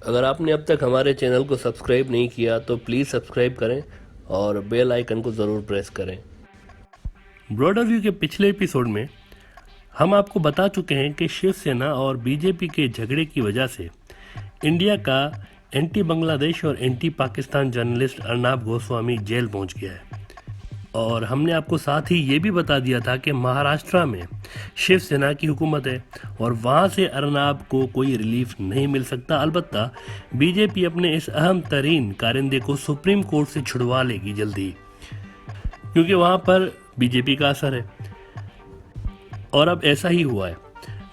अगर आपने अब तक हमारे चैनल को सब्सक्राइब नहीं किया तो प्लीज़ सब्सक्राइब करें और बेल आइकन को ज़रूर प्रेस करें। ब्रॉडर व्यू के पिछले एपिसोड में हम आपको बता चुके हैं कि शिवसेना और बीजेपी के झगड़े की वजह से इंडिया का एंटी बांग्लादेश और anti Pakistan journalist Arnab Goswami jail पहुंच गया है। और हमने आपको साथ ही ये भी बता दिया था कि महाराष्ट्र में शिवसेना की हुकूमत है और वहाँ से अर्नाब को कोई रिलीफ नहीं मिल सकता। अलबत्ता बीजेपी अपने इस अहम तरीन कारिंदे को सुप्रीम कोर्ट से छुड़वा लेगी जल्दी, क्योंकि वहाँ पर बीजेपी का असर है। और अब ऐसा ही हुआ है।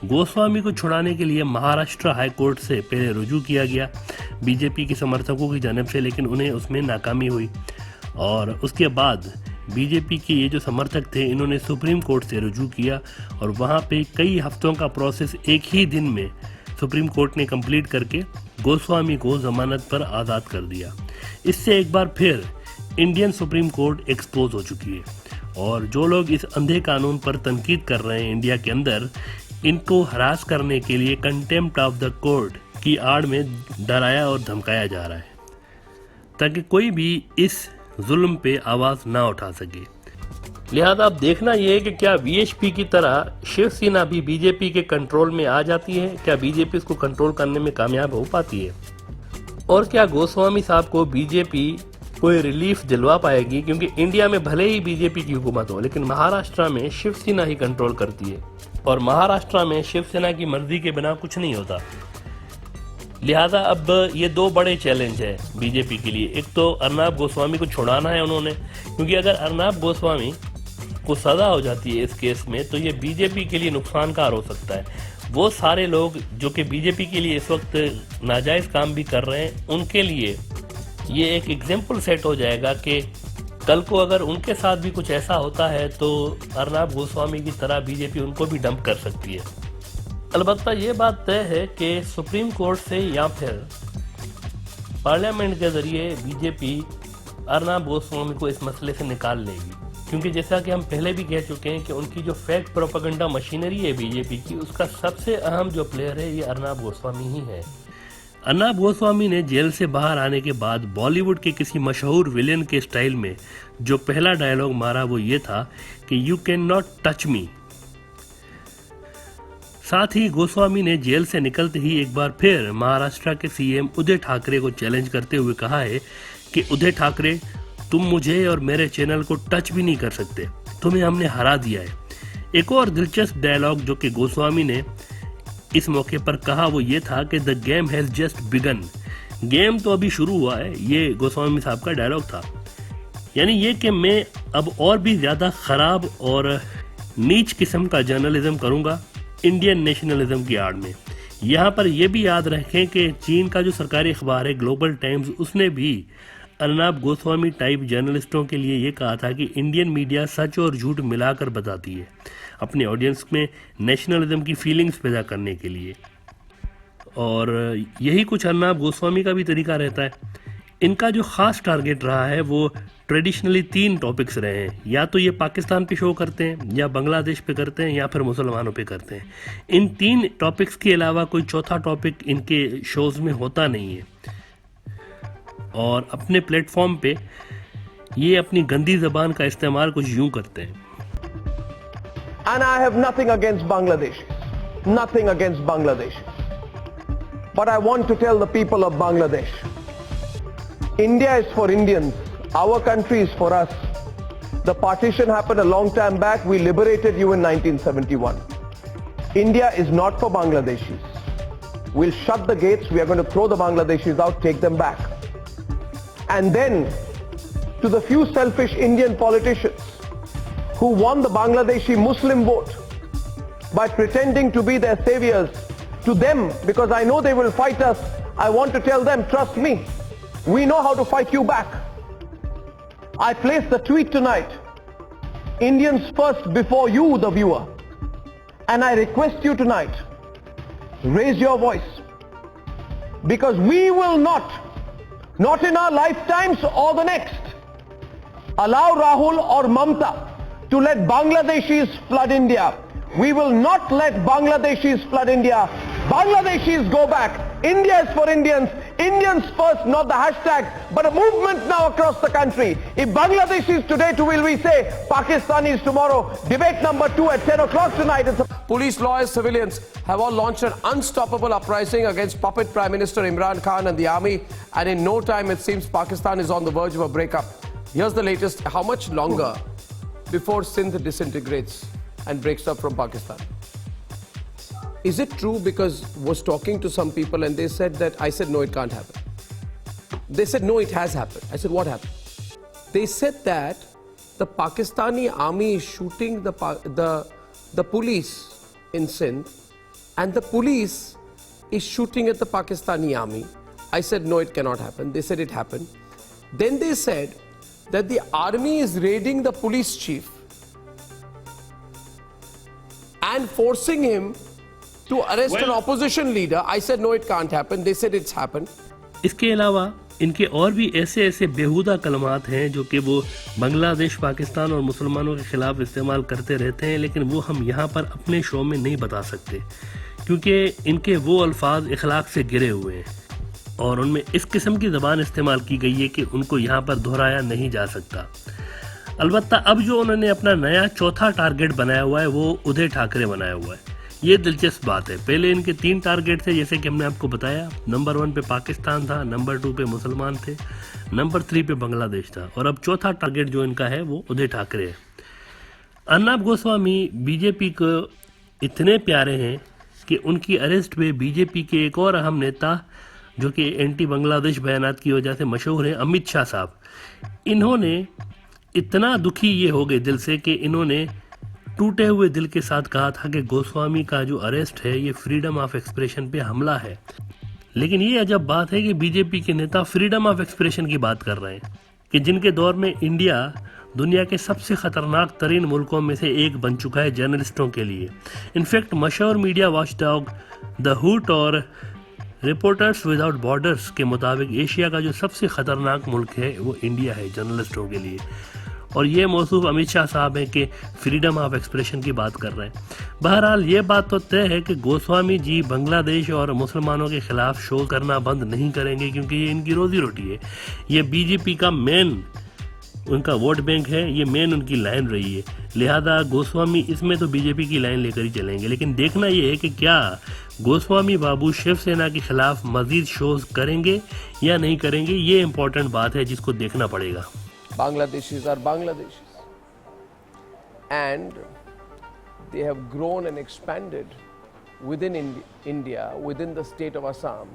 गोस्वामी को छुड़ाने के लिए महाराष्ट्र हाई कोर्ट से पहले रुजू किया गया बीजेपी के समर्थकों की जानिब से, लेकिन उन्हें उसमें नाकामी हुई। और उसके बाद बीजेपी के ये जो समर्थक थे, इन्होंने सुप्रीम कोर्ट से रुजू किया और वहाँ पे कई हफ्तों का प्रोसेस एक ही दिन में सुप्रीम कोर्ट ने कंप्लीट करके गोस्वामी को जमानत पर आज़ाद कर दिया। इससे एक बार फिर इंडियन सुप्रीम कोर्ट एक्सपोज हो चुकी है और जो लोग इस अंधे कानून पर तनकीद कर रहे हैं इंडिया के अंदर, इनको हरास करने के लिए कंटेम्प्ट ऑफ द कोर्ट की आड़ में डराया और धमकाया जा रहा है ताकि कोई भी इस जुल्म पे आवाज़ ना उठा सके। लिहाजा अब देखना यह है कि क्या वीएचपी की तरह शिवसेना भी बीजेपी के कंट्रोल में आ जाती है, क्या बीजेपी इसको कंट्रोल करने में कामयाब हो पाती है, और क्या गोस्वामी साहब को बीजेपी कोई रिलीफ दिलवा पाएगी। क्योंकि इंडिया में भले ही बीजेपी की हुकूमत हो, लेकिन महाराष्ट्र में शिवसेना ही कंट्रोल करती है और महाराष्ट्र में शिवसेना की मर्जी के बिना कुछ नहीं होता। लिहाजा अब ये दो बड़े चैलेंज है बीजेपी के लिए। एक तो अर्नाब गोस्वामी को छुड़ाना है उन्होंने, क्योंकि अगर अर्नाब गोस्वामी को सजा हो जाती है इस केस में तो ये बीजेपी के लिए नुकसानकार हो सकता है। वो सारे लोग जो कि बीजेपी के लिए इस वक्त नाजायज़ काम भी कर रहे हैं, उनके लिए ये एक एग्जाम्पल सेट हो जाएगा कि कल को अगर उनके साथ भी कुछ ऐसा होता है तो अर्नाब गोस्वामी की तरह बीजेपी उनको भी डंप कर सकती है। अलबत्ता ये बात तय है कि सुप्रीम कोर्ट से या फिर पार्लियामेंट के जरिए बीजेपी अर्नाब गोस्वामी को इस मसले से निकाल लेगी, क्योंकि जैसा कि हम पहले भी कह चुके हैं कि उनकी जो फैक्ट प्रोपेगेंडा मशीनरी है बीजेपी की, उसका सबसे अहम जो प्लेयर है ये अर्नाब गोस्वामी ही है। अर्नाब गोस्वामी ने जेल से बाहर आने के बाद बॉलीवुड के किसी मशहूर विलेन के स्टाइल में जो पहला डायलॉग मारा वो ये था कि you can not touch me. साथ ही गोस्वामी ने जेल से निकलते ही एक बार फिर महाराष्ट्र के सीएम उद्धव ठाकरे को चैलेंज करते हुए कहा है कि उद्धव ठाकरे, तुम मुझे और मेरे चैनल को टच भी नहीं कर सकते, तुम्हें हमने हरा दिया है। एक और दिलचस्प डायलॉग जो कि गोस्वामी ने इस मौके पर कहा वो ये था कि the game has just begun. Game तो अभी शुरू हुआ है, ये गोस्वामी साहब का डायलॉग था। यानी ये कि मैं अब और भी ज़्यादा ख़राब और नीच किस्म का जर्नलिज्म करूँगा इंडियन नेशनलिज्म की आड़ में। यहाँ पर यह भी याद रखें कि चीन का जो सरकारी अखबार है ग्लोबल टाइम्स, उसने भी अर्नाब गोस्वामी टाइप जर्नलिस्टों के लिए ये कहा था कि इंडियन मीडिया सच और झूठ मिलाकर बताती है अपने ऑडियंस में नेशनलिज्म की फीलिंग्स पैदा करने के लिए। और यही कुछ अर्नाब गोस्वामी का भी तरीका रहता है। इनका जो ख़ास टारगेट रहा है वो ट्रेडिशनली 3 टॉपिक्स रहे हैं, या तो ये पाकिस्तान पे शो करते हैं, या बांग्लादेश पे करते हैं, या फिर मुसलमानों पे करते हैं। इन 3 टॉपिक्स के अलावा कोई चौथा टॉपिक इनके शोज़ में होता नहीं है। और अपने प्लेटफॉर्म पे ये अपनी गंदी ज़बान का इस्तेमाल कुछ यूं करते हैं। And I have nothing against Bangladesh, nothing against Bangladesh. But I want to tell the people of Bangladesh, India is for Indians, our country is for us. The partition happened a long time back, we liberated you in 1971. India is not for Bangladeshis. We'll shut the gates, we are going to throw the Bangladeshis out, take them back. And then, to the few selfish Indian politicians who won the Bangladeshi Muslim vote by pretending to be their saviors, to them, because I know they will fight us, I want to tell them, trust me, we know how to fight you back. I placed the tweet tonight, Indians first before you, the viewer. And I request you tonight, raise your voice, because we will not in our lifetimes or the next, allow Rahul or Mamta to let Bangladeshis flood India. We will not let Bangladeshis flood India. Bangladeshis go back. India is for Indians. Indians first, not the hashtag, but a movement now across the country. If Bangladesh is today, will we say Pakistan is tomorrow? Debate number 2 at 10 o'clock tonight. Police, lawyers, civilians have all launched an unstoppable uprising against puppet Prime Minister Imran Khan and the army. And in no time, it seems Pakistan is on the verge of a breakup. Here's the latest. How much longer before Sindh disintegrates and breaks up from Pakistan? Is it true? Because I was talking to some people and they said that, I said, no, it can't happen. They said, no, it has happened. I said, what happened? They said that the Pakistani army is shooting the police in Sindh and the police is shooting at the Pakistani army. I said, no, it cannot happen. They said it happened. Then they said that the army is raiding the police chief and forcing him to arrest an opposition leader. I said, no, it can't happen. They said it's happened. इसके अलावा इनके और भी ऐसे ऐसे बेहुदा कलमात हैं जो कि वो बांग्लादेश, पाकिस्तान और मुसलमानों के खिलाफ इस्तेमाल करते रहते हैं, लेकिन वो हम यहाँ पर अपने शो में नहीं बता सकते क्योंकि इनके वो अल्फाज इखलाक से गिरे हुए हैं और उनमें इस किस्म की ज़बान इस्तेमाल की गई है कि उनको यहाँ पर दोहराया नहीं जा सकता। अलबत्ता अब जो उन्होंने अपना नया चौथा टारगेट बनाया हुआ है वो उदय ठाकरे बनाया हुआ है। ये दिलचस्प बात है। पहले इनके 3 टारगेट थे जैसे कि हमने आपको बताया। नंबर 1 पे पाकिस्तान था, नंबर 2 पे मुसलमान थे, नंबर 3 पे बांग्लादेश था और अब चौथा टारगेट जो इनका है वो उदय ठाकरे है। अर्नब गोस्वामी बीजेपी को इतने प्यारे हैं कि उनकी अरेस्ट पे बीजेपी के एक और अहम नेता जो कि एंटी बांग्लादेश बयानात की वजह से मशहूर हैं, अमित शाह साहब, इन्होंने इतना दुखी ये हो गए दिल से कि इन्होंने टूटे हुए दिल के साथ कहा था कि गोस्वामी का जो अरेस्ट है ये फ्रीडम ऑफ एक्सप्रेशन पे हमला है। लेकिन ये अजब बात है कि बीजेपी के नेता फ्रीडम ऑफ एक्सप्रेशन की बात कर रहे हैं कि जिनके दौर में इंडिया दुनिया के सबसे ख़तरनाक तरीन मुल्कों में से एक बन चुका है जर्नलिस्टों के लिए। इनफैक्ट मशहूर मीडिया वॉचडॉग द हुट और रिपोर्टर्स विदाउट बॉर्डर्स के मुताबिक एशिया का जो सबसे ख़तरनाक मुल्क है वो इंडिया है जर्नलिस्टों के लिए। और ये मौसूफ अमित शाह साहब हैं कि फ्रीडम ऑफ एक्सप्रेशन की बात कर रहे हैं। बहरहाल ये बात तो तय है कि गोस्वामी जी बांग्लादेश और मुसलमानों के खिलाफ शो करना बंद नहीं करेंगे क्योंकि ये इनकी रोजी रोटी है। ये बीजेपी का मेन उनका वोट बैंक है, ये मेन उनकी लाइन रही है। लिहाजा गोस्वामी इसमें तो बीजेपी की लाइन लेकर ही चलेंगे। लेकिन देखना ये है कि क्या गोस्वामी बाबू शिवसेना के खिलाफ मजीद शोज करेंगे या नहीं करेंगे, ये इंपॉर्टेंट बात है जिसको देखना पड़ेगा। Bangladeshis are Bangladeshis and they have grown and expanded within India, within the state of Assam.